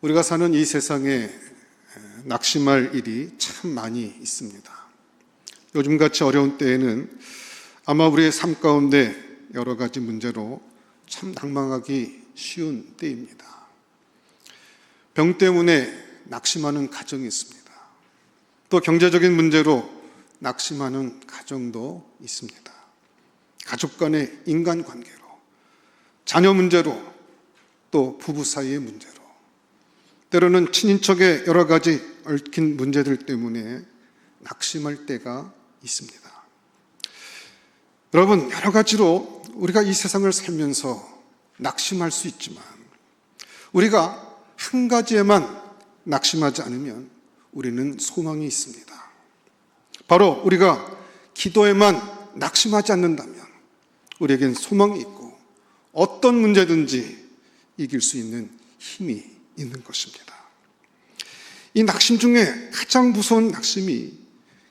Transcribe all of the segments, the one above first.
우리가 사는 이 세상에 낙심할 일이 참 많이 있습니다. 요즘같이 어려운 때에는 아마 우리의 삶 가운데 여러 가지 문제로 참 낙망하기 쉬운 때입니다. 병 때문에 낙심하는 가정이 있습니다. 또 경제적인 문제로 낙심하는 가정도 있습니다. 가족 간의 인간관계로, 자녀 문제로, 또 부부 사이의 문제로, 때로는 친인척의 여러 가지 얽힌 문제들 때문에 낙심할 때가 있습니다. 여러분, 여러 가지로 우리가 이 세상을 살면서 낙심할 수 있지만 우리가 한 가지에만 낙심하지 않으면 우리는 소망이 있습니다. 바로 우리가 기도에만 낙심하지 않는다면 우리에겐 소망이 있고 어떤 문제든지 이길 수 있는 힘이 있는 것입니다. 이 낙심 중에 가장 무서운 낙심이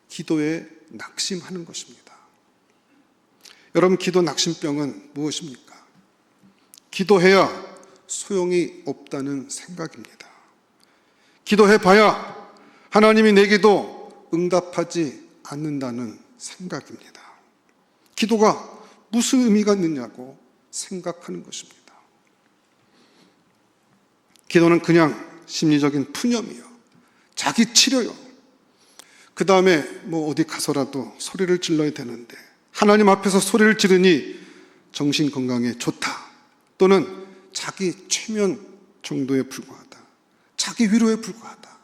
기도에 낙심하는 것입니다. 여러분, 기도 낙심병은 무엇입니까? 기도해야 소용이 없다는 생각입니다. 기도해봐야 하나님이 내 기도 응답하지 않는다는 생각입니다. 기도가 무슨 의미가 있느냐고 생각하는 것입니다. 기도는 그냥 심리적인 푸념이요, 자기 치료요. 그 다음에 어디 가서라도 소리를 질러야 되는데 하나님 앞에서 소리를 지르니 정신 건강에 좋다, 또는 자기 최면 정도에 불과하다, 자기 위로에 불과하다,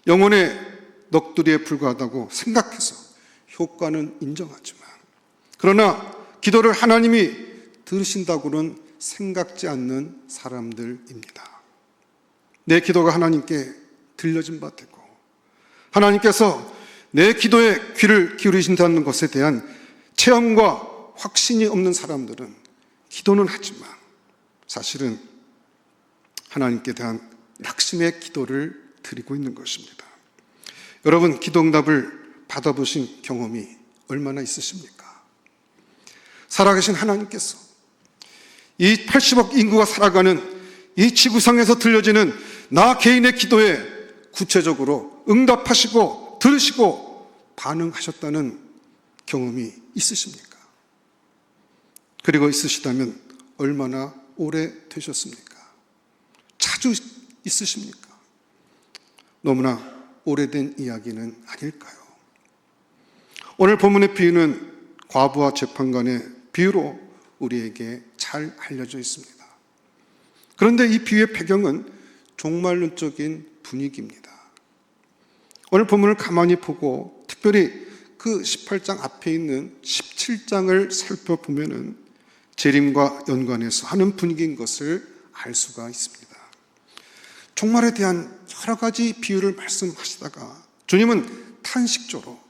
영혼의 넋두리에 불과하다고 생각해서 효과는 인정하지만, 그러나 기도를 하나님이 들으신다고는 생각지 않는 사람들입니다. 내 기도가 하나님께 들려진 바 되고 하나님께서 내 기도에 귀를 기울이신다는 것에 대한 체험과 확신이 없는 사람들은 기도는 하지만 사실은 하나님께 대한 낙심의 기도를 드리고 있는 것입니다. 여러분, 기도 응답을 받아보신 경험이 얼마나 있으십니까? 살아계신 하나님께서 이 80억 인구가 살아가는 이 지구상에서 들려지는 나 개인의 기도에 구체적으로 응답하시고 들으시고 반응하셨다는 경험이 있으십니까? 그리고 있으시다면 얼마나 오래 되셨습니까? 자주 있으십니까? 너무나 오래된 이야기는 아닐까요? 오늘 본문의 비유는 과부와 재판관의 비유로 우리에게 잘 알려져 있습니다. 그런데 이 비유의 배경은 종말론적인 분위기입니다. 오늘 본문을 가만히 보고 특별히 그 18장 앞에 있는 17장을 살펴보면은 재림과 연관해서 하는 분위기인 것을 알 수가 있습니다. 종말에 대한 여러 가지 비유를 말씀하시다가 주님은 탄식조로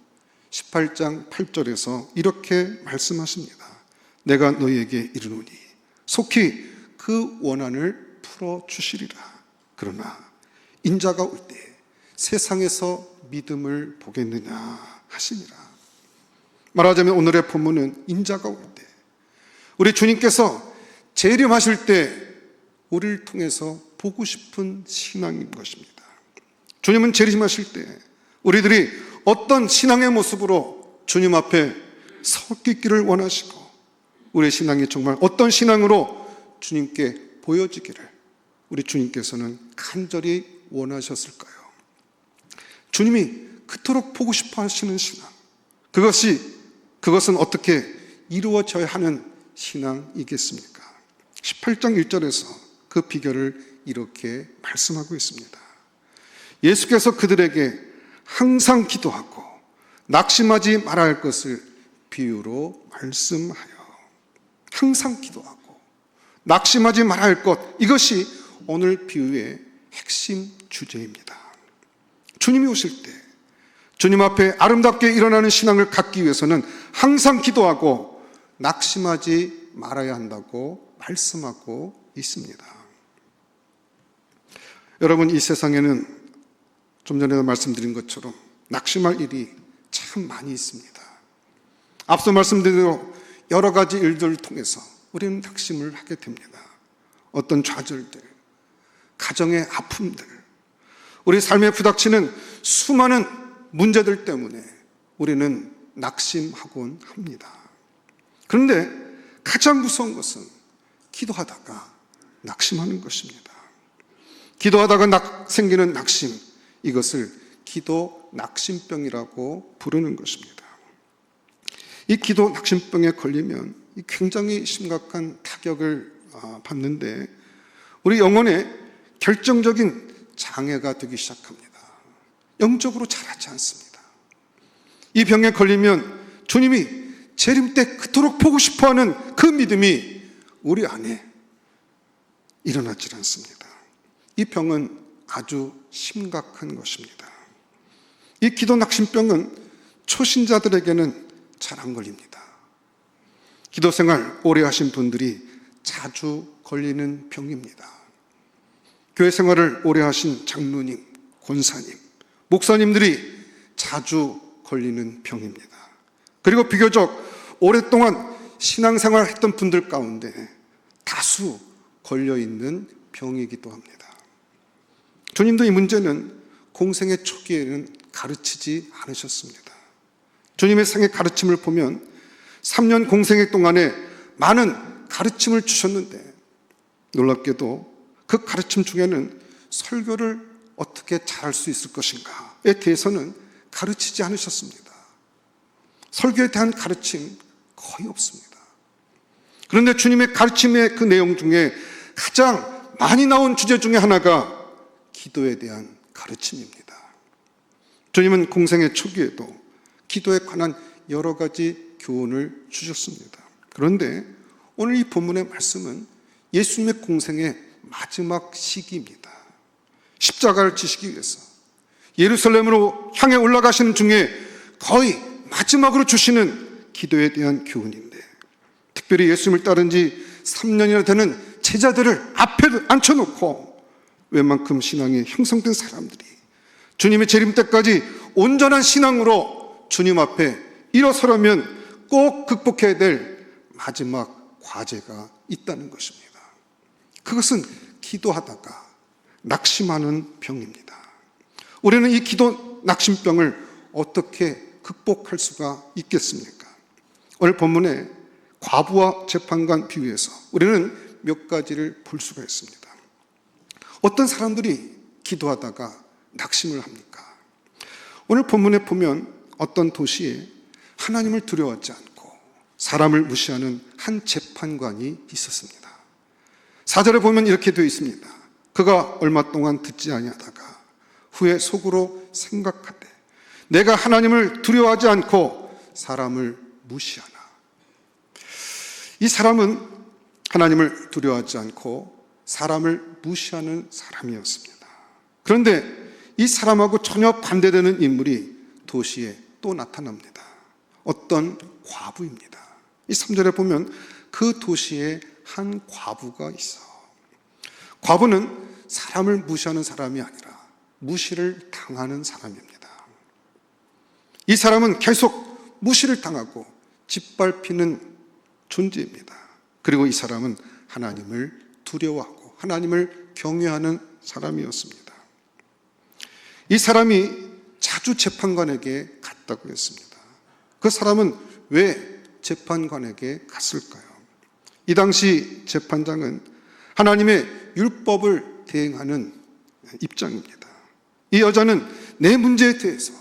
18장 8절에서 이렇게 말씀하십니다. 내가 너희에게 이르노니 속히 그 원한을 풀어주시리라. 그러나 인자가 올 때 세상에서 믿음을 보겠느냐 하시니라. 말하자면 오늘의 본문은 인자가 올 때, 우리 주님께서 재림하실 때 우리를 통해서 보고 싶은 신앙인 것입니다. 주님은 재림하실 때 우리들이 어떤 신앙의 모습으로 주님 앞에 서 있기를 원하시고 우리의 신앙이 정말 어떤 신앙으로 주님께 보여지기를 우리 주님께서는 간절히 원하셨을까요? 주님이 그토록 보고 싶어 하시는 신앙, 그것은 어떻게 이루어져야 하는 신앙이겠습니까? 18장 1절에서 그 비결을 이렇게 말씀하고 있습니다. 예수께서 그들에게 항상 기도하고 낙심하지 말아야 할 것을 비유로 말씀하여, 항상 기도하고 낙심하지 말아야 할 것, 이것이 오늘 비유의 핵심 주제입니다. 주님이 오실 때 주님 앞에 아름답게 일어나는 신앙을 갖기 위해서는 항상 기도하고 낙심하지 말아야 한다고 말씀하고 있습니다. 여러분, 이 세상에는 좀 전에도 말씀드린 것처럼 낙심할 일이 참 많이 있습니다. 앞서 말씀드린 대로 여러 가지 일들을 통해서 우리는 낙심을 하게 됩니다. 어떤 좌절들, 가정의 아픔들, 우리 삶에 부닥치는 수많은 문제들 때문에 우리는 낙심하곤 합니다. 그런데 가장 무서운 것은 기도하다가 낙심하는 것입니다. 기도하다가 생기는 낙심, 이것을 기도 낙심병이라고 부르는 것입니다. 이 기도 낙심병에 걸리면 굉장히 심각한 타격을 받는데 우리 영혼에 결정적인 장애가 되기 시작합니다. 영적으로 자라지 않습니다. 이 병에 걸리면 주님이 재림 때 그토록 보고 싶어하는 그 믿음이 우리 안에 일어나지 않습니다. 이 병은 아주 심각한 것입니다. 이 기도 낙심병은 초신자들에게는 잘 안 걸립니다. 기도 생활 오래 하신 분들이 자주 걸리는 병입니다. 교회 생활을 오래 하신 장로님, 권사님, 목사님들이 자주 걸리는 병입니다. 그리고 비교적 오랫동안 신앙생활을 했던 분들 가운데 다수 걸려있는 병이기도 합니다. 주님도 이 문제는 공생의 초기에는 가르치지 않으셨습니다. 주님의 생애 가르침을 보면 3년 공생애 동안에 많은 가르침을 주셨는데 놀랍게도 그 가르침 중에는 설교를 어떻게 잘할 수 있을 것인가에 대해서는 가르치지 않으셨습니다. 설교에 대한 가르침 거의 없습니다. 그런데 주님의 가르침의 그 내용 중에 가장 많이 나온 주제 중에 하나가 기도에 대한 가르침입니다. 주님은 공생의 초기에도 기도에 관한 여러 가지 교훈을 주셨습니다. 그런데 오늘 이 본문의 말씀은 예수님의 공생의 마지막 시기입니다. 십자가를 지시기 위해서 예루살렘으로 향해 올라가시는 중에 거의 마지막으로 주시는 기도에 대한 교훈인데, 특별히 예수님을 따른 지 3년이나 되는 제자들을 앞에 앉혀놓고 웬만큼 신앙이 형성된 사람들이 주님의 재림 때까지 온전한 신앙으로 주님 앞에 일어서려면 꼭 극복해야 될 마지막 과제가 있다는 것입니다. 그것은 기도하다가 낙심하는 병입니다. 우리는 이 기도 낙심병을 어떻게 극복할 수가 있겠습니까? 오늘 본문에 과부와 재판관 비유에서 우리는 몇 가지를 볼 수가 있습니다. 어떤 사람들이 기도하다가 낙심을 합니까? 오늘 본문에 보면 어떤 도시에 하나님을 두려워하지 않고 사람을 무시하는 한 재판관이 있었습니다. 4절에 보면 이렇게 되어 있습니다. 그가 얼마 동안 듣지 아니하다가 후에 속으로 생각하되 내가 하나님을 두려워하지 않고 사람을 무시하나. 이 사람은 하나님을 두려워하지 않고 사람을 무시하는 사람이었습니다. 그런데 이 사람하고 전혀 반대되는 인물이 도시에 또 나타납니다. 어떤 과부입니다. 이 3절에 보면 그 도시에 한 과부가 있어. 과부는 사람을 무시하는 사람이 아니라 무시를 당하는 사람입니다. 이 사람은 계속 무시를 당하고 짓밟히는 존재입니다. 그리고 이 사람은 하나님을 두려워하고 하나님을 경외하는 사람이었습니다. 이 사람이 자주 재판관에게 갔다고 했습니다. 그 사람은 왜 재판관에게 갔을까요? 이 당시 재판장은 하나님의 율법을 대행하는 입장입니다. 이 여자는 내 문제에 대해서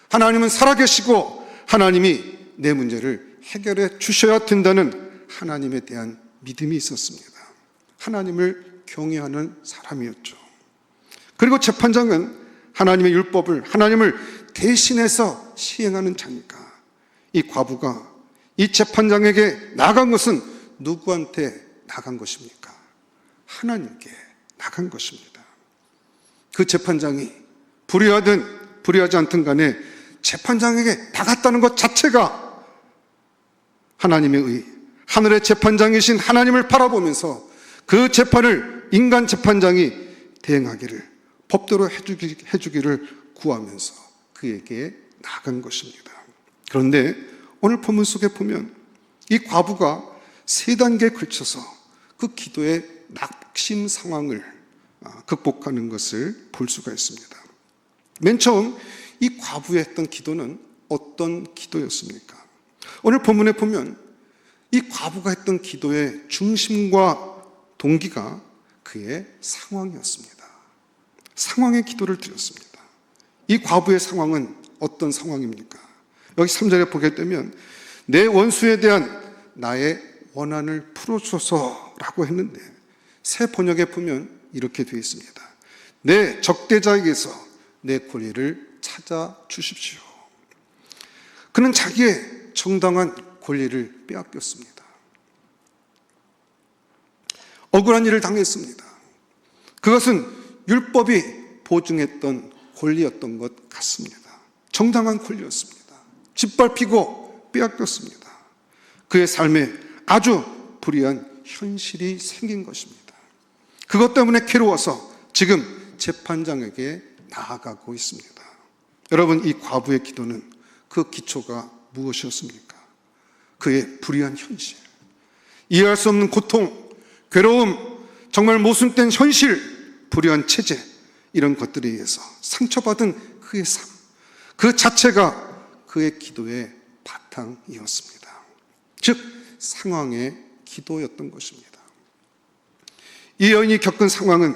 하나님은 살아계시고 하나님이 내 문제를 해결해 주셔야 된다는 하나님에 대한 믿음이 있었습니다. 하나님을 경외하는 사람이었죠. 그리고 재판장은 하나님의 율법을 하나님을 대신해서 시행하는 자니까 이 과부가 이 재판장에게 나간 것은 누구한테 나간 것입니까? 하나님께 나간 것입니다. 그 재판장이 불의하든 불의하지 않든 간에 재판장에게 나갔다는 것 자체가 하나님의 의, 하늘의 재판장이신 하나님을 바라보면서 그 재판을 인간 재판장이 대행하기를, 법대로 해주기를 구하면서 그에게 나간 것입니다. 그런데 오늘 본문 속에 보면 이 과부가 3단계에 걸쳐서 그 기도의 낙심 상황을 극복하는 것을 볼 수가 있습니다. 맨 처음 이 과부의 했던 기도는 어떤 기도였습니까? 오늘 본문에 보면 이 과부가 했던 기도의 중심과 동기가 그의 상황이었습니다. 상황의 기도를 드렸습니다. 이 과부의 상황은 어떤 상황입니까? 여기 3절에 보게 되면 내 원수에 대한 나의 원한을 풀어줘서라고 했는데 새 번역에 보면 이렇게 되어 있습니다. 내 적대자에게서 내 권리를 찾아 주십시오. 그는 자기의 정당한 권리를 빼앗겼습니다. 억울한 일을 당했습니다. 그것은 율법이 보증했던 권리였던 것 같습니다. 정당한 권리였습니다. 짓밟히고 빼앗겼습니다. 그의 삶에 아주 불이한 현실이 생긴 것입니다. 그것 때문에 괴로워서 지금 재판장에게 나아가고 있습니다. 여러분, 이 과부의 기도는 그 기초가 무엇이었습니까? 그의 불이한 현실, 이해할 수 없는 고통, 괴로움, 정말 모순된 현실, 불이한 체제, 이런 것들에 의해서 상처받은 그의 삶, 그 자체가 그의 기도의 바탕이었습니다. 즉 상황의 기도였던 것입니다. 이 여인이 겪은 상황은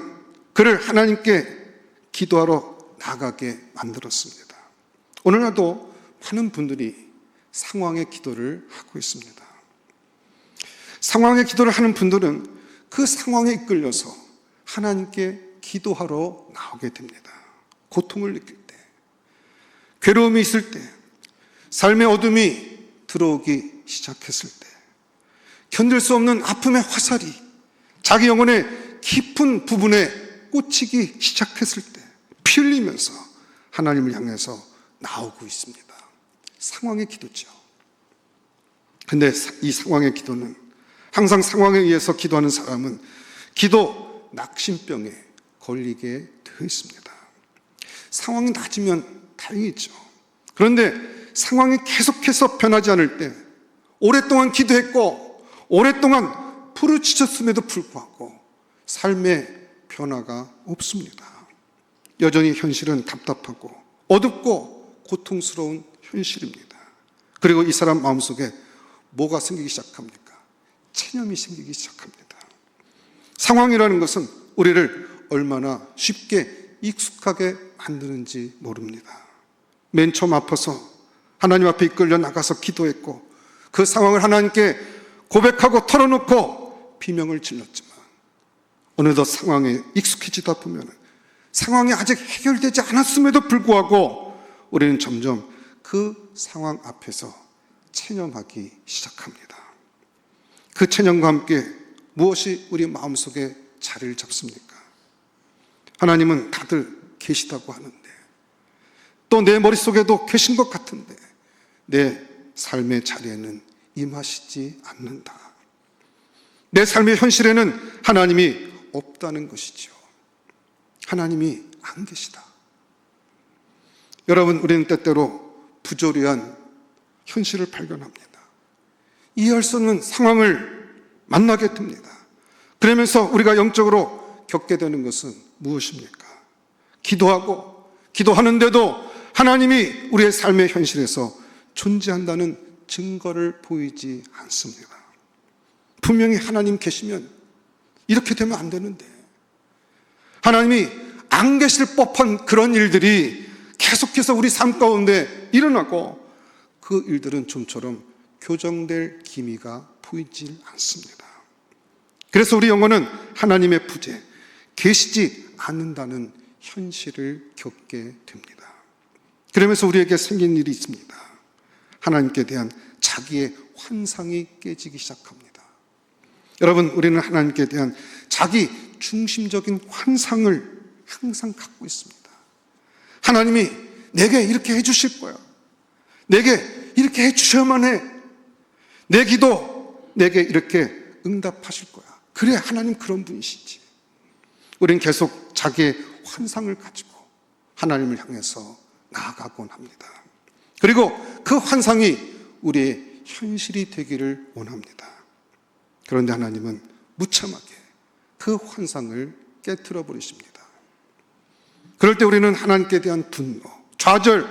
그를 하나님께 기도하러 나가게 만들었습니다. 오늘날도 많은 분들이 상황의 기도를 하고 있습니다. 상황의 기도를 하는 분들은 그 상황에 이끌려서 하나님께 기도하러 나오게 됩니다. 고통을 느낄 때, 괴로움이 있을 때, 삶의 어둠이 들어오기 시작했을 때, 견딜 수 없는 아픔의 화살이 자기 영혼의 깊은 부분에 꽂히기 시작했을 때 피 흘리면서 하나님을 향해서 나오고 있습니다. 상황의 기도죠. 근데 이 상황의 기도는 항상 상황에 의해서 기도하는 사람은 기도 낙심병에 걸리게 되어 있습니다. 상황이 낮으면 다행이죠. 그런데 상황이 계속해서 변하지 않을 때 오랫동안 기도했고 오랫동안 부르짖었음에도 불구하고 삶의 변화가 없습니다. 여전히 현실은 답답하고 어둡고 고통스러운 현실입니다. 그리고 이 사람 마음속에 뭐가 생기기 시작합니까? 체념이 생기기 시작합니다. 상황이라는 것은 우리를 얼마나 쉽게 익숙하게 만드는지 모릅니다. 맨 처음 아파서 하나님 앞에 이끌려 나가서 기도했고 그 상황을 하나님께 고백하고 털어놓고 비명을 질렀지만 어느덧 상황에 익숙해지다 보면 상황이 아직 해결되지 않았음에도 불구하고 우리는 점점 그 상황 앞에서 체념하기 시작합니다. 그 체념과 함께 무엇이 우리 마음속에 자리를 잡습니까? 하나님은 다들 계시다고 하는데 또 내 머릿속에도 계신 것 같은데 내 삶의 자리에는 임하시지 않는다. 내 삶의 현실에는 하나님이 없다는 것이죠. 하나님이 안 계시다. 여러분, 우리는 때때로 부조리한 현실을 발견합니다. 이해할 수 없는 상황을 만나게 됩니다. 그러면서 우리가 영적으로 겪게 되는 것은 무엇입니까? 기도하는데도 하나님이 우리의 삶의 현실에서 존재한다는 증거를 보이지 않습니다. 분명히 하나님 계시면 이렇게 되면 안 되는데 하나님이 안 계실 법한 그런 일들이 계속해서 우리 삶 가운데 일어나고 그 일들은 좀처럼 교정될 기미가 보이질 않습니다. 그래서 우리 영혼은 하나님의 부재, 계시지 않는다는 현실을 겪게 됩니다. 그러면서 우리에게 생긴 일이 있습니다. 하나님께 대한 자기의 환상이 깨지기 시작합니다. 여러분, 우리는 하나님께 대한 자기 중심적인 환상을 항상 갖고 있습니다. 하나님이 내게 이렇게 해주실 거야. 내게 이렇게 해주셔야만 해. 내 기도 내게 이렇게 응답하실 거야. 그래, 하나님 그런 분이시지. 우리는 계속 자기의 환상을 가지고 하나님을 향해서 나아가곤 합니다. 그리고 그 환상이 우리의 현실이 되기를 원합니다. 그런데 하나님은 무참하게 그 환상을 깨트려 버리십니다. 그럴 때 우리는 하나님께 대한 분노, 좌절,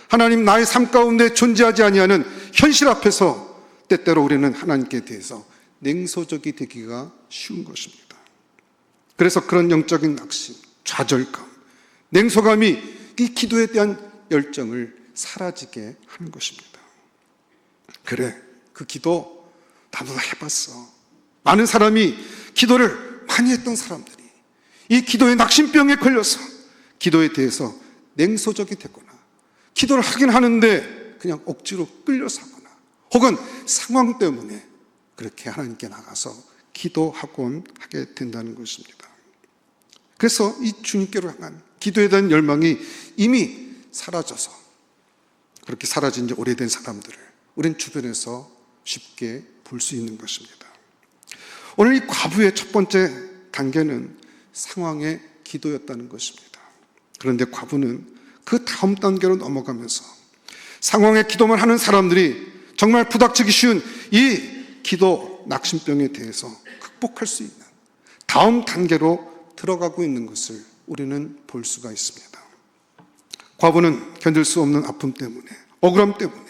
하나님 나의 삶 가운데 존재하지 아니하는 현실 앞에서 때때로 우리는 하나님께 대해서 냉소적이 되기가 쉬운 것입니다. 그래서 그런 영적인 낙심, 좌절감, 냉소감이 이 기도에 대한 열정을 사라지게 하는 것입니다. 그래, 그 기도 나도 해봤어. 많은 사람이 기도를 많이 했던 사람들이 이 기도의 낙심병에 걸려서 기도에 대해서 냉소적이 되거나, 기도를 하긴 하는데 그냥 억지로 끌려서 하거나, 혹은 상황 때문에 그렇게 하나님께 나가서 기도하곤 하게 된다는 것입니다. 그래서 이 주님께로 향한 기도에 대한 열망이 이미 사라져서, 그렇게 사라진 지 오래된 사람들을 우린 주변에서 쉽게 볼 수 있는 것입니다. 오늘 이 과부의 첫 번째 단계는 상황의 기도였다는 것입니다. 그런데 과부는 그 다음 단계로 넘어가면서 상황의 기도만 하는 사람들이 정말 부닥치기 쉬운 이 기도 낙심병에 대해서 극복할 수 있는 다음 단계로 들어가고 있는 것을 우리는 볼 수가 있습니다. 과부는 견딜 수 없는 아픔 때문에, 억울함 때문에,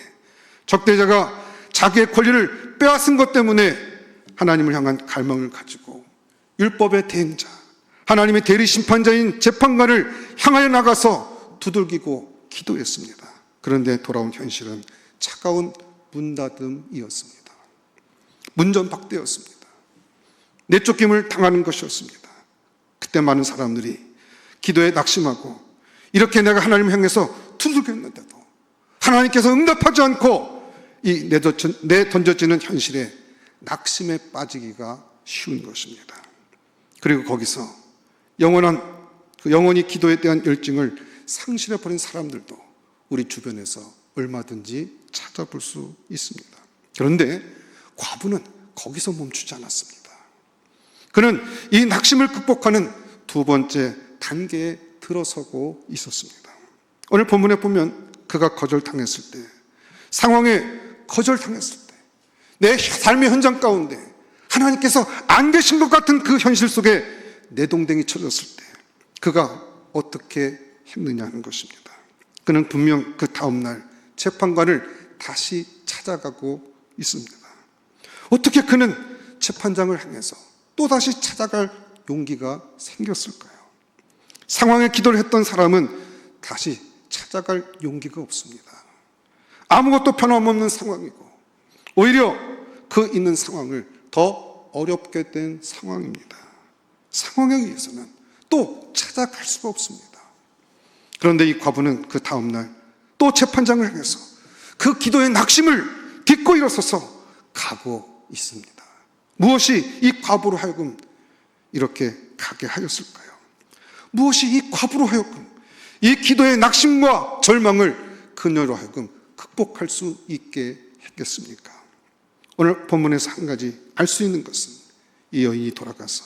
적대자가 자기의 권리를 빼앗은 것 때문에 하나님을 향한 갈망을 가지고 율법의 대행자, 하나님의 대리 심판자인 재판관을 향하여 나가서 두들기고 기도했습니다. 그런데 돌아온 현실은 차가운 문닫음이었습니다. 문전박대였습니다. 내쫓김을 당하는 것이었습니다. 그때 많은 사람들이 기도에 낙심하고, 이렇게 내가 하나님을 향해서 두들겼는데도 하나님께서 응답하지 않고 이 내던져지는 현실에 낙심에 빠지기가 쉬운 것입니다. 그리고 거기서 영원히 기도에 대한 열정을 상실해버린 사람들도 우리 주변에서 얼마든지 찾아볼 수 있습니다. 그런데 과부는 거기서 멈추지 않았습니다. 그는 이 낙심을 극복하는 두 번째 단계에 들어서고 있었습니다. 오늘 본문에 보면 그가 거절당했을 때, 상황에 거절당했을 때, 내 삶의 현장 가운데 하나님께서 안 계신 것 같은 그 현실 속에 내동댕이 쳐졌을 때 그가 어떻게 했느냐 하는 것입니다. 그는 분명 그 다음날 재판관을 다시 찾아가고 있습니다. 어떻게 그는 재판장을 향해서 또다시 찾아갈 용기가 생겼을까요? 상황에 기도를 했던 사람은 다시 찾아갈 용기가 없습니다. 아무것도 변함없는 상황이고, 오히려 그 있는 상황을 더 어렵게 된 상황입니다. 상황에 의해서는 또 찾아갈 수가 없습니다. 그런데 이 과부는 그 다음날 또 재판장을 향해서 그 기도의 낙심을 딛고 일어서서 가고 있습니다. 무엇이 이 과부로 하여금 이렇게 가게 하였을까요? 무엇이 이 과부로 하여금 이 기도의 낙심과 절망을 그녀로 하여금 극복할 수 있게 했겠습니까? 오늘 본문에서 한 가지 알 수 있는 것은 이 여인이 돌아가서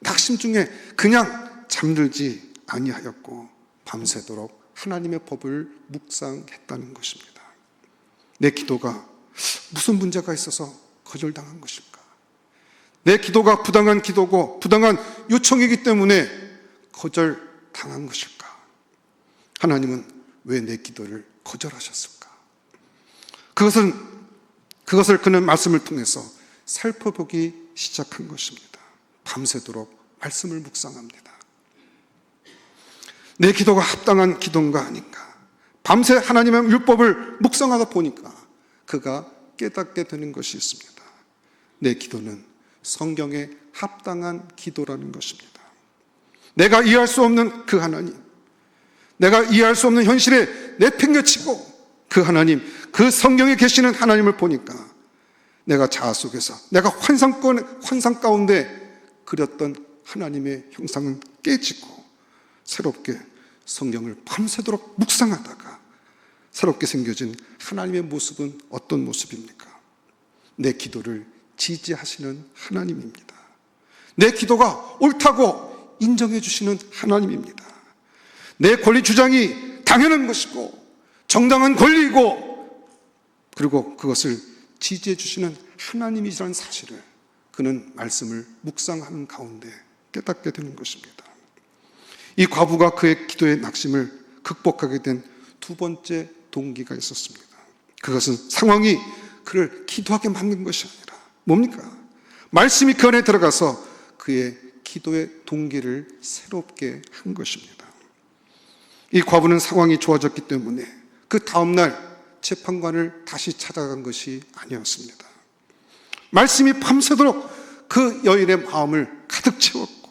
낙심 중에 그냥 잠들지 아니하였고 밤새도록 하나님의 법을 묵상했다는 것입니다. 내 기도가 무슨 문제가 있어서 거절당한 것일까? 내 기도가 부당한 기도고 부당한 요청이기 때문에 거절당한 것일까? 하나님은 왜 내 기도를 거절하셨을까? 그것을 그는 말씀을 통해서 살펴보기 시작한 것입니다. 밤새도록 말씀을 묵상합니다. 내 기도가 합당한 기도인가 아닌가? 밤새 하나님의 율법을 묵상하다 보니까 그가 깨닫게 되는 것이 있습니다. 내 기도는 성경에 합당한 기도라는 것입니다. 내가 이해할 수 없는 그 하나님, 내가 이해할 수 없는 현실에 내팽개치고 그 하나님, 그 성경에 계시는 하나님을 보니까 내가 자아 속에서 내가 환상 가운데 그렸던 하나님의 형상은 깨지고 새롭게 성경을 밤새도록 묵상하다가 새롭게 생겨진 하나님의 모습은 어떤 모습입니까? 내 기도를 지지하시는 하나님입니다. 내 기도가 옳다고 인정해 주시는 하나님입니다. 내 권리 주장이 당연한 것이고 정당한 권리이고, 그리고 그것을 지지해 주시는 하나님이라는 사실을 그는 말씀을 묵상하는 가운데 깨닫게 되는 것입니다. 이 과부가 그의 기도의 낙심을 극복하게 된 두 번째 동기가 있었습니다. 그것은 상황이 그를 기도하게 만든 것이 아니라 뭡니까? 말씀이 그 안에 들어가서 그의 기도의 동기를 새롭게 한 것입니다. 이 과부는 상황이 좋아졌기 때문에 그 다음날 재판관을 다시 찾아간 것이 아니었습니다. 말씀이 밤새도록 그 여인의 마음을 가득 채웠고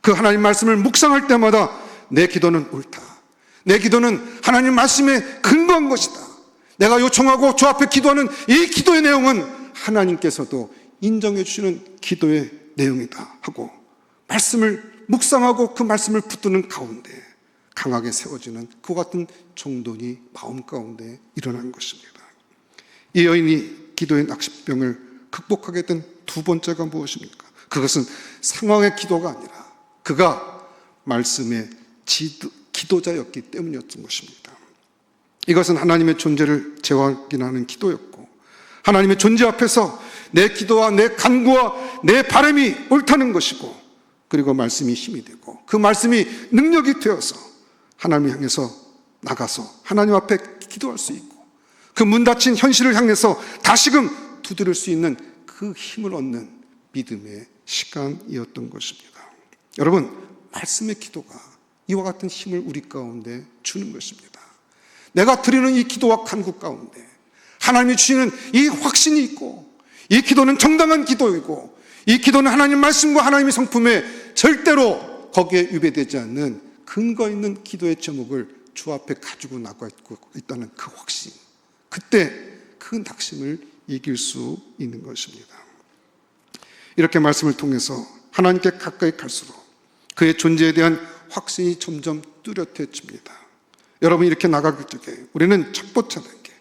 그 하나님 말씀을 묵상할 때마다 내 기도는 옳다. 내 기도는 하나님 말씀에 근거한 것이다. 내가 요청하고 주 앞에 기도하는 이 기도의 내용은 하나님께서도 인정해 주시는 기도의 내용이다 하고 말씀을 묵상하고 그 말씀을 붙드는 가운데 강하게 세워지는 그와 같은 정돈이 마음 가운데 일어난 것입니다. 이 여인이 기도의 낙심병을 극복하게 된 두 번째가 무엇입니까? 그것은 상황의 기도가 아니라 그가 말씀의 기도자였기 때문이었던 것입니다. 이것은 하나님의 존재를 재확인하는 기도였고 하나님의 존재 앞에서 내 기도와 내 간구와 내 바람이 옳다는 것이고 그리고 말씀이 힘이 되고 그 말씀이 능력이 되어서 하나님을 향해서 나가서 하나님 앞에 기도할 수 있고 그 문 닫힌 현실을 향해서 다시금 두드릴 수 있는 그 힘을 얻는 믿음의 시간이었던 것입니다. 여러분, 말씀의 기도가 이와 같은 힘을 우리 가운데 주는 것입니다. 내가 드리는 이 기도와 간구 가운데 하나님이 주시는 이 확신이 있고 이 기도는 정당한 기도이고 이 기도는 하나님 말씀과 하나님의 성품에 절대로 거기에 위배되지 않는 근거 있는 기도의 제목을 주 앞에 가지고 나가 있다는 그 확신, 그때 그 낙심을 이길 수 있는 것입니다. 이렇게 말씀을 통해서 하나님께 가까이 갈수록 그의 존재에 대한 확신이 점점 뚜렷해집니다. 여러분, 이렇게 나가기 때문에 우리는 첫 번째 단계,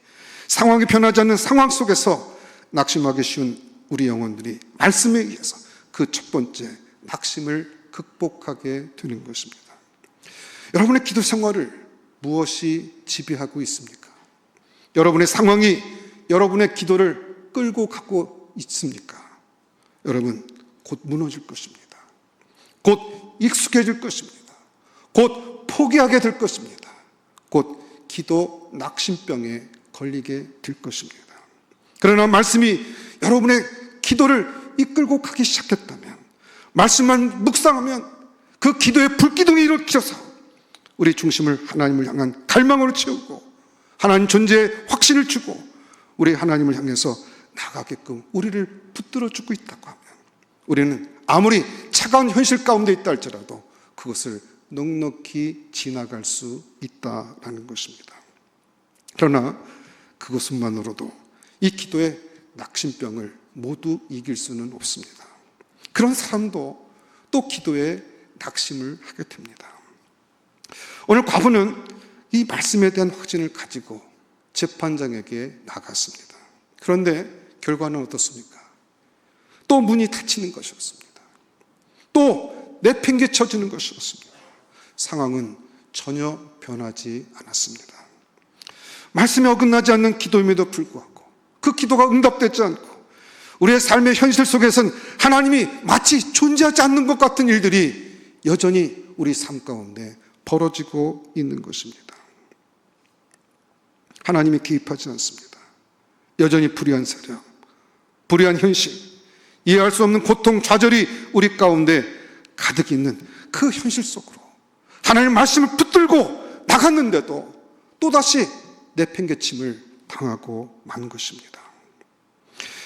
상황이 변하지 않는 상황 속에서 낙심하기 쉬운 우리 영혼들이 말씀에 의해서 그 첫 번째 낙심을 극복하게 되는 것입니다. 여러분의 기도 생활을 무엇이 지배하고 있습니까? 여러분의 상황이 여러분의 기도를 끌고 가고 있습니까? 여러분, 곧 무너질 것입니다. 곧 익숙해질 것입니다. 곧 포기하게 될 것입니다. 곧 기도 낙심병에 걸리게 될 것입니다. 그러나 말씀이 여러분의 기도를 이끌고 가기 시작했다면, 말씀만 묵상하면 그 기도의 불기둥이 일으켜서 우리 중심을 하나님을 향한 갈망으로 채우고 하나님 존재의 확신을 주고 우리 하나님을 향해서 나가게끔 우리를 붙들어주고 있다고 하면 우리는 아무리 차가운 현실 가운데 있다 할지라도 그것을 넉넉히 지나갈 수 있다라는 것입니다. 그러나 그것만으로도 이 기도의 낙심병을 모두 이길 수는 없습니다. 그런 사람도 또 기도에 낙심을 하게 됩니다. 오늘 과부는 이 말씀에 대한 확신을 가지고 재판장에게 나갔습니다. 그런데 결과는 어떻습니까? 또 문이 닫히는 것이었습니다. 또 내팽개쳐지는 것이었습니다. 상황은 전혀 변하지 않았습니다. 말씀에 어긋나지 않는 기도임에도 불구하고 그 기도가 응답되지 않고 우리의 삶의 현실 속에서는 하나님이 마치 존재하지 않는 것 같은 일들이 여전히 우리 삶 가운데 벌어지고 있는 것입니다. 하나님이 개입하지 않습니다. 여전히 불의한 세력, 불의한 현실, 이해할 수 없는 고통, 좌절이 우리 가운데 가득 있는 그 현실 속으로 하나님의 말씀을 붙들고 나갔는데도 또다시 내팽개침을 당하고 만 것입니다.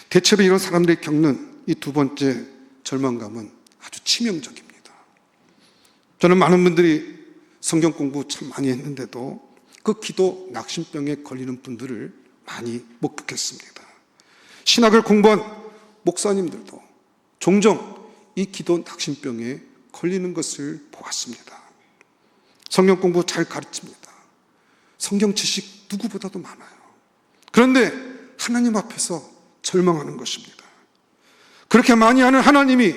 대체로 이런 사람들이 겪는 이 두 번째 절망감은 아주 치명적입니다. 저는 많은 분들이 성경 공부 참 많이 했는데도 그 기도 낙심병에 걸리는 분들을 많이 목격했습니다. 신학을 공부한 목사님들도 종종 이 기도 낙심병에 걸리는 것을 보았습니다. 성경 공부 잘 가르칩니다. 성경 지식 누구보다도 많아요. 그런데 하나님 앞에서 절망하는 것입니다. 그렇게 많이 하는 하나님이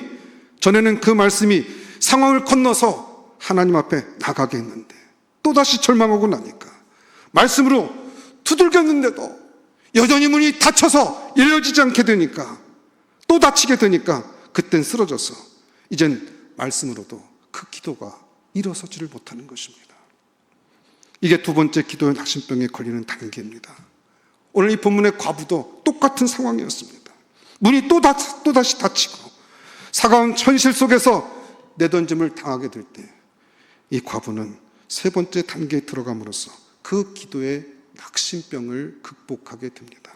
전에는 그 말씀이 상황을 건너서 하나님 앞에 나가게 했는데 또다시 절망하고 나니까 말씀으로 두들겼는데도 여전히 문이 닫혀서 열려지지 않게 되니까 또 닫히게 되니까 그땐 쓰러져서 이젠 말씀으로도 그 기도가 일어서지를 못하는 것입니다. 이게 두 번째 기도의 낙심병에 걸리는 단계입니다. 오늘 이 본문의 과부도 똑같은 상황이었습니다. 문이 또다시 닫히고 차가운 현실 속에서 내던짐을 당하게 될 때 이 과부는 세 번째 단계에 들어감으로써 그 기도의 낙심병을 극복하게 됩니다.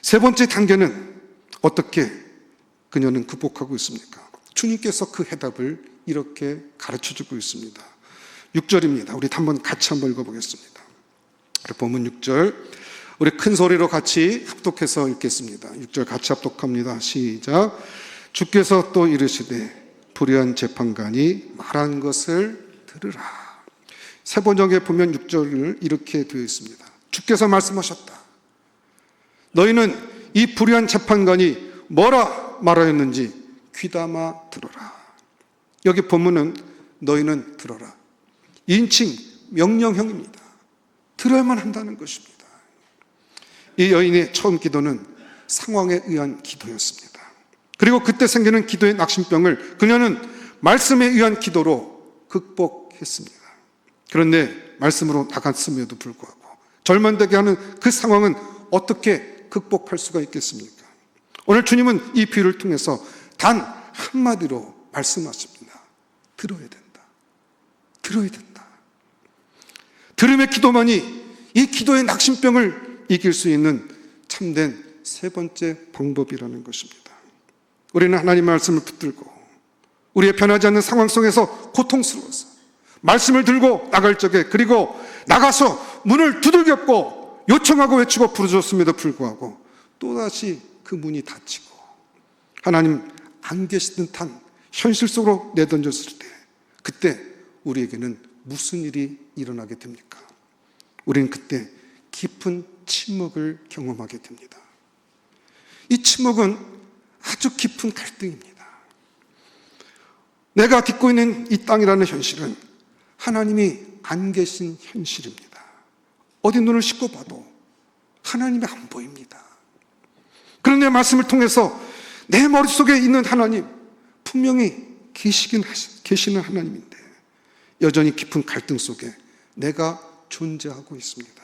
세 번째 단계는 어떻게 그녀는 극복하고 있습니까? 주님께서 그 해답을 이렇게 가르쳐주고 있습니다. 6절입니다. 우리 같이 한번 읽어보겠습니다. 본문 6절, 우리 큰 소리로 같이 합독해서 읽겠습니다. 6절 같이 합독합니다. 시작. 주께서 또 이르시되 불의한 재판관이 말한 것을 들으라. 세 번역에 보면 6절을 이렇게 되어 있습니다. 주께서 말씀하셨다. 너희는 이 불의한 재판관이 뭐라 말하였는지 귀담아 들어라. 여기 본문은 너희는 들어라. 인칭 명령형입니다. 들어야만 한다는 것입니다. 이 여인의 처음 기도는 상황에 의한 기도였습니다. 그리고 그때 생기는 기도의 낙심병을 그녀는 말씀에 의한 기도로 극복했습니다. 그런데 말씀으로 나갔음에도 불구하고 절망되게 하는 그 상황은 어떻게 극복할 수가 있겠습니까? 오늘 주님은 이 비유를 통해서 단 한마디로 말씀하십니다. 들어야 된다. 들어야 된다. 들음의 기도만이 이 기도의 낙심병을 이길 수 있는 참된 세 번째 방법이라는 것입니다. 우리는 하나님의 말씀을 붙들고 우리의 변하지 않는 상황 속에서 고통스러워서 말씀을 들고 나갈 적에, 그리고 나가서 문을 두들겼고 요청하고 외치고 부르짖었음에도 불구하고 또다시 그 문이 닫히고 하나님 안 계신 듯한 현실 속으로 내던졌을 때, 그때 우리에게는 무슨 일이 일어나게 됩니까? 우리는 그때 깊은 침묵을 경험하게 됩니다. 이 침묵은 아주 깊은 갈등입니다. 내가 딛고 있는 이 땅이라는 현실은 하나님이 안 계신 현실입니다. 어디 눈을 씻고 봐도 하나님이 안 보입니다. 그런데 말씀을 통해서 내 머릿속에 있는 하나님, 분명히 계시는 하나님인데 여전히 깊은 갈등 속에 내가 존재하고 있습니다.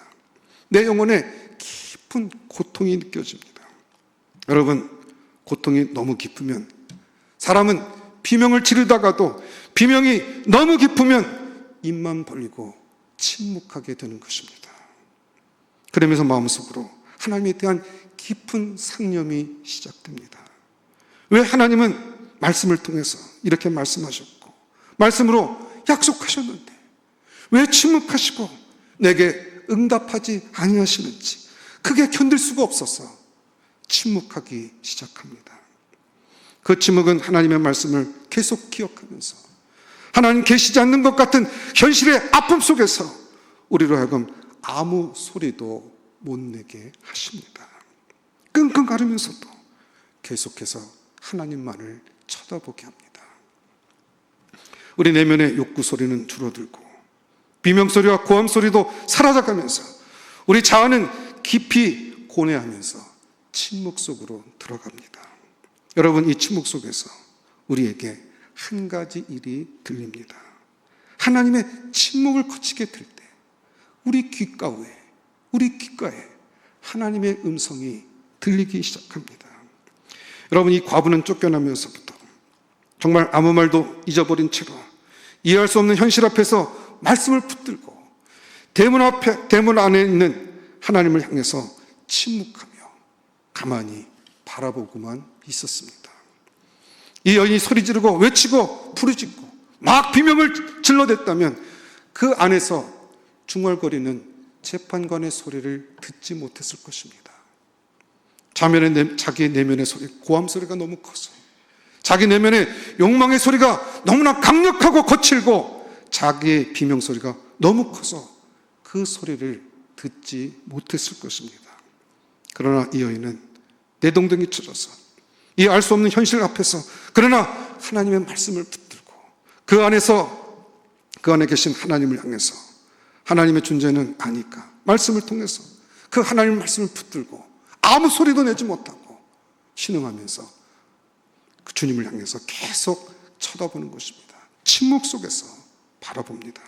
내 영혼에 깊은 고통이 느껴집니다. 여러분, 고통이 너무 깊으면, 사람은 비명을 지르다가도 비명이 너무 깊으면 입만 벌리고 침묵하게 되는 것입니다. 그러면서 마음속으로 하나님에 대한 깊은 상념이 시작됩니다. 왜 하나님은 말씀을 통해서 이렇게 말씀하셨고 말씀으로 약속하셨는데 왜 침묵하시고 내게 응답하지 아니하시는지, 그게 견딜 수가 없어서 침묵하기 시작합니다. 그 침묵은 하나님의 말씀을 계속 기억하면서 하나님 계시지 않는 것 같은 현실의 아픔 속에서 우리로 하여금 아무 소리도 못 내게 하십니다. 끙끙 앓으면서도 계속해서 하나님만을 쳐다보게 합니다. 우리 내면의 욕구 소리는 줄어들고 비명소리와 고함소리도 사라져가면서 우리 자아는 깊이 고뇌하면서 침묵 속으로 들어갑니다. 여러분, 이 침묵 속에서 우리에게 한 가지 일이 들립니다. 하나님의 침묵을 거치게 될 때 우리 귓가에 하나님의 음성이 들리기 시작합니다. 여러분, 이 과부는 쫓겨나면서부터 정말 아무 말도 잊어버린 채로 이해할 수 없는 현실 앞에서 말씀을 붙들고 대문 안에 있는 하나님을 향해서 침묵하며 가만히 바라보고만 있었습니다. 이 여인이 소리 지르고 외치고 부르짖고 막 비명을 질러댔다면 그 안에서 중얼거리는 재판관의 소리를 듣지 못했을 것입니다. 자기 내면의 소리, 고함 소리가 너무 커서, 자기 내면의 욕망의 소리가 너무나 강력하고 거칠고 자기의 비명 소리가 너무 커서 그 소리를 듣지 못했을 것입니다. 그러나 이 여인은 내동댕이 쳐져서 이 알 수 없는 현실 앞에서, 그러나 하나님의 말씀을 붙들고 그 안에 계신 하나님을 향해서 하나님의 존재는 아니까 말씀을 통해서 그 하나님의 말씀을 붙들고 아무 소리도 내지 못하고 신음하면서 그 주님을 향해서 계속 쳐다보는 것입니다. 침묵 속에서 바라봅니다.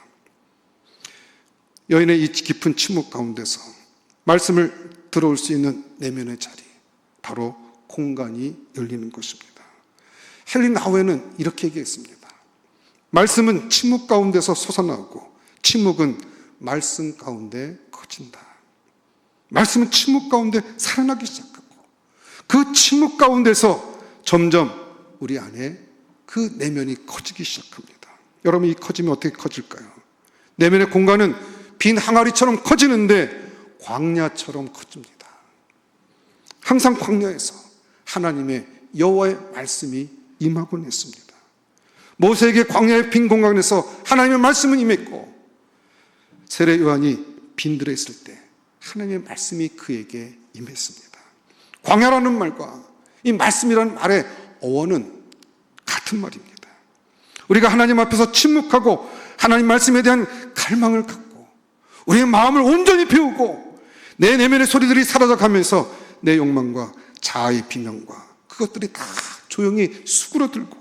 여인의 이 깊은 침묵 가운데서 말씀을 들어올 수 있는 내면의 자리, 바로 공간이 열리는 것입니다. 헨리 나우에는 이렇게 얘기했습니다. 말씀은 침묵 가운데서 솟아나오고 침묵은 말씀 가운데 커진다. 말씀은 침묵 가운데 살아나기 시작하고 그 침묵 가운데서 점점 우리 안에 그 내면이 커지기 시작합니다. 여러분, 이 커짐이 어떻게 커질까요? 내면의 공간은 빈 항아리처럼 커지는데 광야처럼 커집니다. 항상 광야에서 하나님의 여호와의 말씀이 임하곤 했습니다. 모세에게 광야의 빈 공간에서 하나님의 말씀은 임했고 세례 요한이 빈들에 있을 때 하나님의 말씀이 그에게 임했습니다. 광야라는 말과 이 말씀이라는 말의 어원은 같은 말입니다. 우리가 하나님 앞에서 침묵하고 하나님 말씀에 대한 갈망을 갖고 우리의 마음을 온전히 비우고 내 내면의 소리들이 사라져가면서 내 욕망과 자아의 비명과 그것들이 다 조용히 수그러들고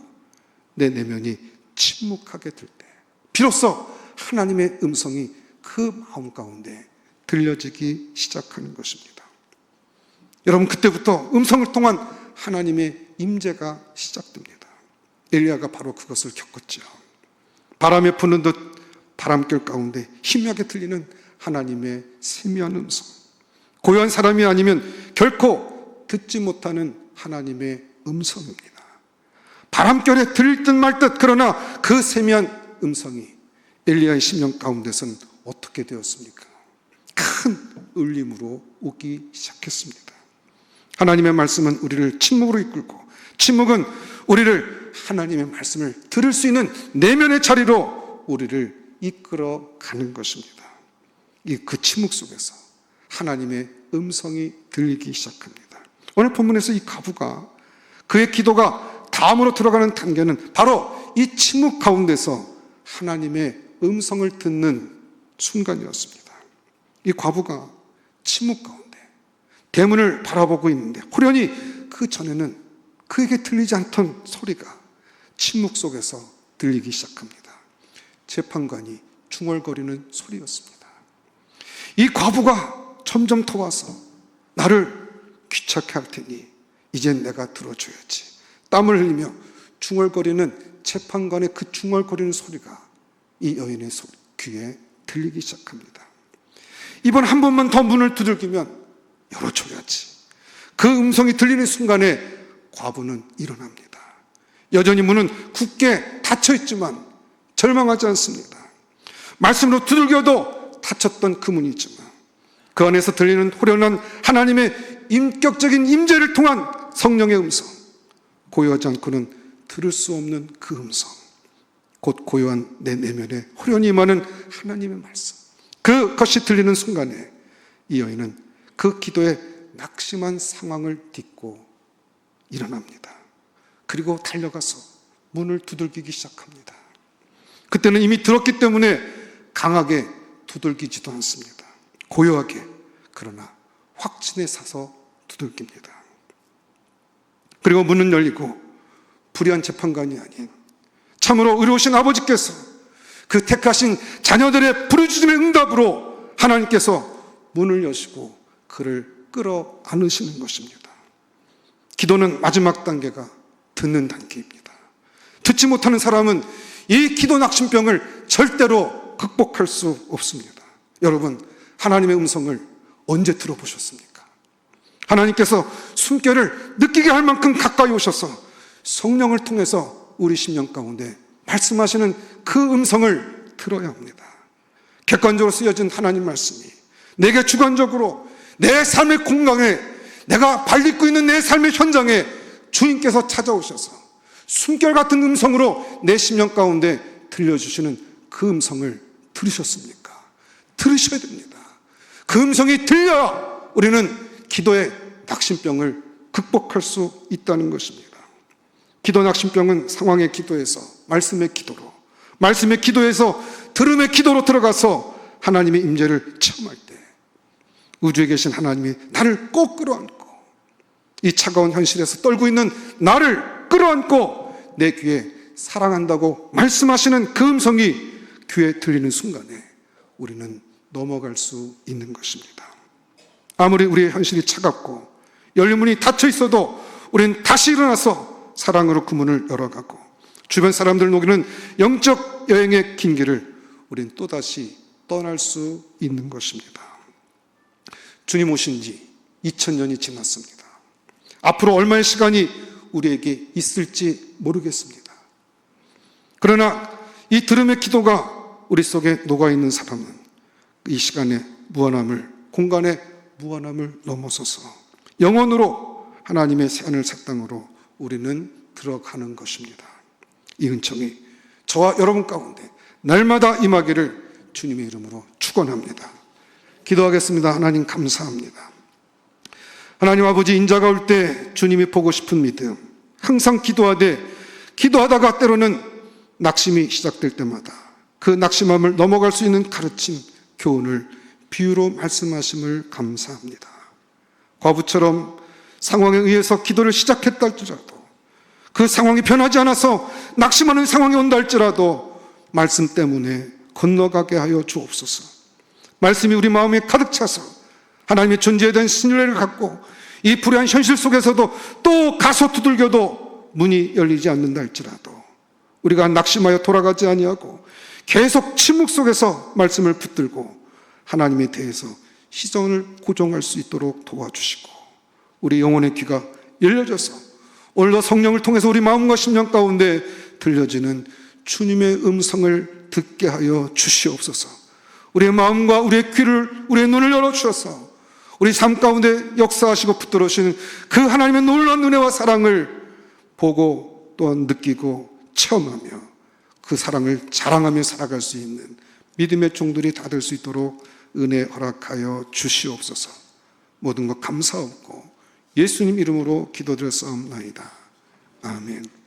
내 내면이 침묵하게 될 때 비로소 하나님의 음성이 그 마음 가운데 들려지기 시작하는 것입니다. 여러분, 그때부터 음성을 통한 하나님의 임재가 시작됩니다. 엘리야가 바로 그것을 겪었죠. 바람에 부는 듯 바람결 가운데 희미하게 들리는 하나님의 세미한 음성, 고요한 사람이 아니면 결코 듣지 못하는 하나님의 음성입니다. 바람결에 들릴 듯 말 듯, 그러나 그 세미한 음성이 엘리야의 심령 가운데서는 어떻게 되었습니까? 큰 울림으로 오기 시작했습니다. 하나님의 말씀은 우리를 침묵으로 이끌고 침묵은 우리를 하나님의 말씀을 들을 수 있는 내면의 자리로 우리를 이끌어 가는 것입니다. 그 침묵 속에서 하나님의 음성이 들리기 시작합니다. 오늘 본문에서 이 과부가 그의 기도가 다음으로 들어가는 단계는 바로 이 침묵 가운데서 하나님의 음성을 듣는 순간이었습니다. 이 과부가 침묵 가운데 대문을 바라보고 있는데 호련히 그 전에는 그에게 들리지 않던 소리가 침묵 속에서 들리기 시작합니다. 재판관이 중얼거리는 소리였습니다. 이 과부가 점점 더 와서 나를 귀찮게 할 테니 이젠 내가 들어줘야지. 땀을 흘리며 중얼거리는 재판관의 그 중얼거리는 소리가 이 여인의 귀에 들리기 시작합니다. 이번 한 번만 더 문을 두들기면 열어줘야지. 그 음성이 들리는 순간에 과부는 일어납니다. 여전히 문은 굳게 닫혀있지만 절망하지 않습니다. 말씀으로 두들겨도 닫혔던 그 문이지만 그 안에서 들리는 호련한 하나님의 인격적인 임재를 통한 성령의 음성, 고요하지 않고는 들을 수 없는 그 음성, 곧 고요한 내 내면에 호련히 임하는 하나님의 말씀, 그것이 들리는 순간에 이 여인은 그 기도의 낙심한 상황을 딛고 일어납니다. 그리고 달려가서 문을 두들기기 시작합니다. 그때는 이미 들었기 때문에 강하게 두들기지도 않습니다. 고요하게, 그러나 확신에 사서 두들깁니다. 그리고 문은 열리고 불의한 재판관이 아닌 참으로 의로우신 아버지께서 그 택하신 자녀들의 부르짖음의 응답으로 하나님께서 문을 여시고 그를 끌어 안으시는 것입니다. 기도는 마지막 단계가 듣는 단계입니다. 듣지 못하는 사람은 이 기도 낙심병을 절대로 극복할 수 없습니다. 여러분, 하나님의 음성을 언제 들어보셨습니까? 하나님께서 숨결을 느끼게 할 만큼 가까이 오셔서 성령을 통해서 우리 심령 가운데 말씀하시는 그 음성을 들어야 합니다. 객관적으로 쓰여진 하나님 말씀이 내게 주관적으로 내 삶의 공간에, 내가 발딛고 있는 내 삶의 현장에 주인께서 찾아오셔서 숨결 같은 음성으로 내 심령 가운데 들려주시는 그 음성을 들으셨습니까? 들으셔야 됩니다. 그 음성이 들려야 우리는 기도의 낙심병을 극복할 수 있다는 것입니다. 기도 낙심병은 상황의 기도에서 말씀의 기도로, 말씀의 기도에서 들음의 기도로 들어가서 하나님의 임재를 체험할 때 우주에 계신 하나님이 나를 꼭 끌어안고 이 차가운 현실에서 떨고 있는 나를 끌어안고 내 귀에 사랑한다고 말씀하시는 그 음성이 귀에 들리는 순간에 우리는 넘어갈 수 있는 것입니다. 아무리 우리의 현실이 차갑고 열문이 닫혀 있어도 우리는 다시 일어나서 사랑으로 그 문을 열어가고 주변 사람들을 녹이는 영적 여행의 긴 길을 우리는 또다시 떠날 수 있는 것입니다. 주님 오신 지 2000년이 지났습니다. 앞으로 얼마의 시간이 우리에게 있을지 모르겠습니다. 그러나 이 들음의 기도가 우리 속에 녹아있는 사람은 이 시간의 무한함을, 공간의 무한함을 넘어서서 영원으로 하나님의 새하늘 새 땅으로 우리는 들어가는 것입니다. 이 은총이 저와 여러분 가운데 날마다 임하기를 주님의 이름으로 축원합니다. 기도하겠습니다. 하나님 감사합니다. 하나님 아버지, 인자가 올 때 주님이 보고 싶은 믿음, 항상 기도하다가 때로는 낙심이 시작될 때마다 그 낙심함을 넘어갈 수 있는 가르침, 교훈을 비유로 말씀하심을 감사합니다. 과부처럼 상황에 의해서 기도를 시작했다 할지라도 그 상황이 변하지 않아서 낙심하는 상황이 온다 할지라도 말씀 때문에 건너가게 하여 주옵소서. 말씀이 우리 마음에 가득 차서 하나님의 존재에 대한 신뢰를 갖고 이 불의한 현실 속에서도 또 가서 두들겨도 문이 열리지 않는다 할지라도 우리가 낙심하여 돌아가지 아니하고 계속 침묵 속에서 말씀을 붙들고 하나님에 대해서 시선을 고정할 수 있도록 도와주시고 우리 영혼의 귀가 열려져서 오늘도 성령을 통해서 우리 마음과 심령 가운데 들려지는 주님의 음성을 듣게 하여 주시옵소서. 우리의 마음과 우리의 귀를, 우리의 눈을 열어주셔서 우리 삶 가운데 역사하시고 붙들어오시는 그 하나님의 놀라운 은혜와 사랑을 보고 또한 느끼고 체험하며 그 사랑을 자랑하며 살아갈 수 있는 믿음의 종들이 다 될 수 있도록 은혜 허락하여 주시옵소서. 모든 것 감사하고 예수님 이름으로 기도드렸사옵나이다. 아멘.